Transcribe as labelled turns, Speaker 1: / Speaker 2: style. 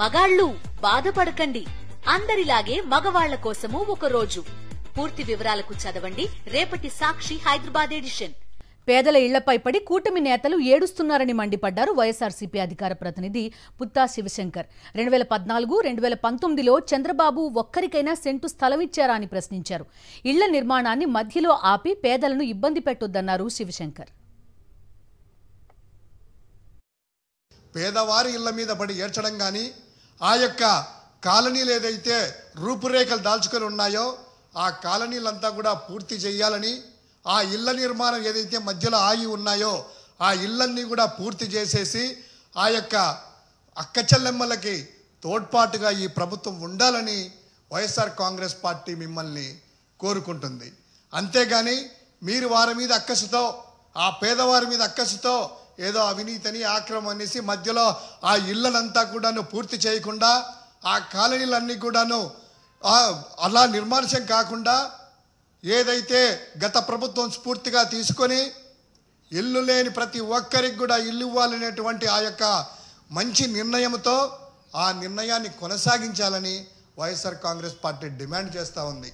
Speaker 1: మగాళ్ళు బాధపడకండి, అందరిలాగే మగవాళ్ల కోసము ఒక రోజు. పూర్తి వివరాలకు చదవండి రేపటి సాక్షి హైదరాబాద్ ఎడిషన్.
Speaker 2: పేదల ఇళ్లపై పడి కూటమి నేతలు ఏడుస్తున్నారని మండిపడ్డారు వైఎస్ఆర్సీపీ అధికార ప్రతినిధి పుత్తా శివశంకర్. 2014-2019లో చంద్రబాబు ఒక్కరికైనా సెంటు స్థలం ఇచ్చారా అని ప్రశ్నించారు. ఇళ్ల నిర్మాణాన్ని మధ్యలో ఆపి పేదలను ఇబ్బంది పెట్టొద్దన్నారు శివశంకర్.
Speaker 3: పేదవారి ఇళ్ల మీద పడి ఏడ్చడం కానీ, ఆ యొక్క కాలనీలు ఏదైతే రూపురేఖలు దాల్చుకొని ఉన్నాయో ఆ కాలనీలంతా కూడా పూర్తి చేయాలని, ఆ ఇళ్ల నిర్మాణం ఏదైతే మధ్యలో ఆగి ఉన్నాయో ఆ ఇళ్లన్నీ కూడా పూర్తి చేసేసి ఆ యొక్క అక్క చెల్లెమ్మలకి తోడ్పాటుగా ఈ ప్రభుత్వం ఉండాలని వైఎస్ఆర్ కాంగ్రెస్ పార్టీ మిమ్మల్ని కోరుకుంటుంది. అంతేగాని మీరు వారి మీద అక్కసుతో, ఆ పేదవారి మీద అక్కసుతో ఏదో అవినీతిని ఆక్రమం అనేసి మధ్యలో ఆ ఇళ్లనంతా కూడాను పూర్తి చేయకుండా, ఆ కాలనీలన్నీ కూడాను అలా నిర్మానుష్యం కాకుండా ఏదైతే గత ప్రభుత్వం స్ఫూర్తిగా తీసుకొని ఇల్లు లేని ప్రతి ఒక్కరికి కూడా ఇల్లు ఇవ్వాలనేటువంటి ఆ యొక్క మంచి నిర్ణయంతో ఆ నిర్ణయాన్ని కొనసాగించాలని వైఎస్ఆర్ కాంగ్రెస్ పార్టీ డిమాండ్ చేస్తూ ఉంది.